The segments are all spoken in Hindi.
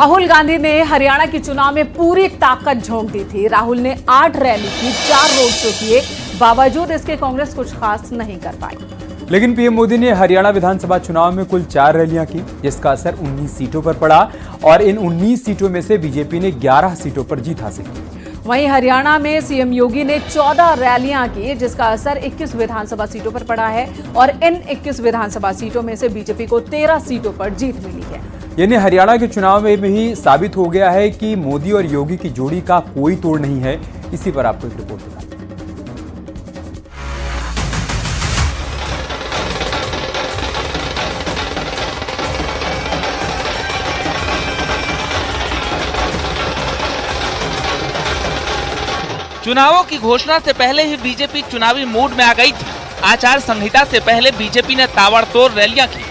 राहुल गांधी ने हरियाणा के चुनाव में पूरी ताकत झोंक दी थी। राहुल ने 8 रैली की, 4 रोड शो किए, बावजूद इसके कांग्रेस कुछ खास नहीं कर पाई। लेकिन पीएम मोदी ने हरियाणा विधानसभा चुनाव में कुल 4 रैलियां की, जिसका असर 19 सीटों पर पड़ा और इन 19 सीटों में से बीजेपी ने 11 सीटों पर जीत हासिल की। वहीं हरियाणा में सीएम योगी ने 14 रैलियां की, जिसका असर 21 विधानसभा सीटों पर पड़ा है और इन 21 विधानसभा सीटों में से बीजेपी को 13 सीटों पर जीत मिली है। यानी हरियाणा के चुनाव में भी साबित हो गया है कि मोदी और योगी की जोड़ी का कोई तोड़ नहीं है। इसी पर आपको एक रिपोर्ट दिखाते हैं। चुनावों की घोषणा से पहले ही बीजेपी चुनावी मूड में आ गई थी। आचार संहिता से पहले बीजेपी ने ताबड़तोड़ रैलियां की।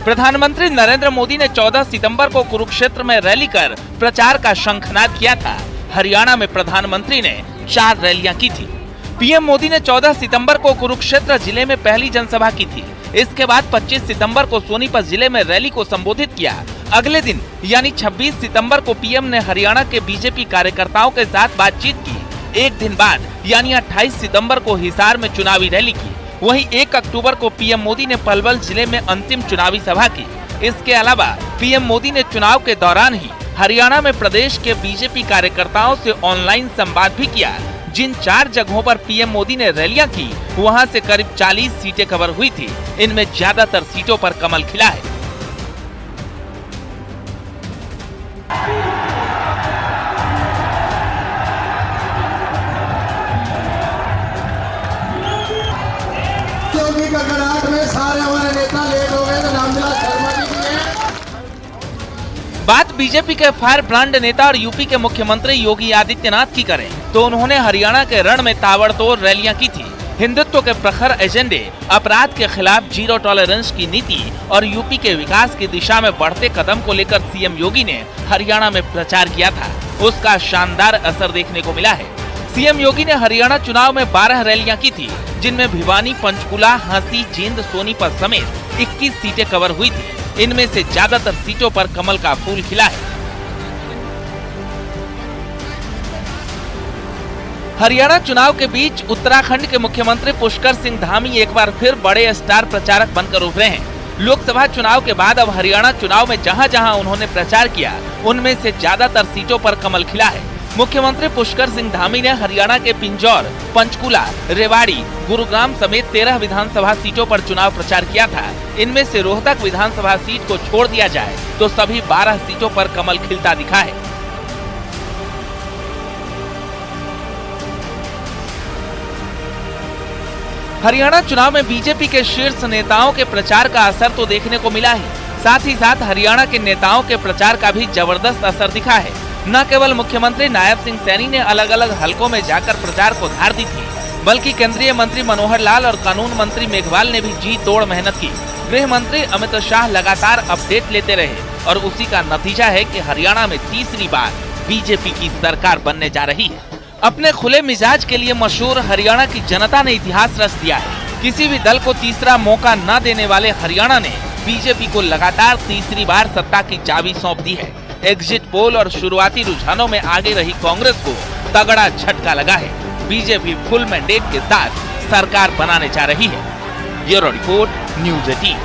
प्रधानमंत्री नरेंद्र मोदी ने 14 सितंबर को कुरुक्षेत्र में रैली कर प्रचार का शंखनाद किया था। हरियाणा में प्रधानमंत्री ने 4 रैलियां की थी। पीएम मोदी ने 14 सितंबर को कुरुक्षेत्र जिले में पहली जनसभा की थी। इसके बाद 25 सितंबर को सोनीपत जिले में रैली को संबोधित किया। अगले दिन यानी 26 सितंबर को पीएम ने हरियाणा के बीजेपी कार्यकर्ताओं के साथ बातचीत की। एक दिन बाद यानी 28 सितंबर को हिसार में चुनावी रैली की। वहीं 1 अक्टूबर को पीएम मोदी ने पलवल जिले में अंतिम चुनावी सभा की। इसके अलावा पीएम मोदी ने चुनाव के दौरान ही हरियाणा में प्रदेश के बीजेपी कार्यकर्ताओं से ऑनलाइन संवाद भी किया। जिन 4 जगहों पर पीएम मोदी ने रैलियां की, वहां से करीब 40 सीटें कवर हुई थी। इनमें ज्यादातर सीटों पर कमल खिला है। सारे हमारे नेता लेट हो गए तो रामविलास शर्मा जी भी हैं। बात बीजेपी के फायर ब्रांड नेता और यूपी के मुख्यमंत्री योगी आदित्यनाथ की करें तो उन्होंने हरियाणा के रण में ताबड़तोड़ रैलियां की थी। हिंदुत्व के प्रखर एजेंडे, अपराध के खिलाफ जीरो टॉलरेंस की नीति और यूपी के विकास की दिशा में बढ़ते कदम को लेकर सीएम योगी ने हरियाणा में प्रचार किया था। उसका शानदार असर देखने को मिला है। सीएम योगी ने हरियाणा चुनाव में 12 रैलियां की थी, जिनमें भिवानी, पंचकुला, हांसी, जींद, सोनीपत समेत 21 सीटें कवर हुई थी। इनमें से ज्यादातर सीटों पर कमल का फूल खिला है। हरियाणा चुनाव के बीच उत्तराखंड के मुख्यमंत्री पुष्कर सिंह धामी एक बार फिर बड़े स्टार प्रचारक बनकर उभरे हैं। लोकसभा चुनाव के बाद अब हरियाणा चुनाव में जहां-जहां उन्होंने प्रचार किया, उनमें से ज्यादातर सीटों पर कमल खिला है। मुख्यमंत्री पुष्कर सिंह धामी ने हरियाणा के पिंजौर, पंचकुला, रेवाड़ी, गुरुग्राम समेत 13 विधानसभा सीटों पर चुनाव प्रचार किया था। इनमें से रोहतक विधानसभा सीट को छोड़ दिया जाए तो सभी 12 सीटों पर कमल खिलता दिखा है। हरियाणा चुनाव में बीजेपी के शीर्ष नेताओं के प्रचार का असर तो देखने को मिला है, साथ ही साथ हरियाणा के नेताओं के प्रचार का भी जबरदस्त असर दिखा है। न केवल मुख्यमंत्री नायब सिंह सैनी ने अलग अलग हलकों में जाकर प्रचार को धार दी थी, बल्कि केंद्रीय मंत्री मनोहर लाल और कानून मंत्री मेघवाल ने भी जी तोड़ मेहनत की। गृह मंत्री अमित शाह लगातार अपडेट लेते रहे और उसी का नतीजा है कि हरियाणा में तीसरी बार बीजेपी की सरकार बनने जा रही है। अपने खुले मिजाज के लिए मशहूर हरियाणा की जनता ने इतिहास रच दिया है। किसी भी दल को तीसरा मौका न देने वाले हरियाणा ने बीजेपी को लगातार तीसरी बार सत्ता की चाबी सौंप दी है। एग्जिट पोल और शुरुआती रुझानों में आगे रही कांग्रेस को तगड़ा झटका लगा है। बीजेपी फुल मैंडेट के साथ सरकार बनाने जा रही है। Bureau report, news 18।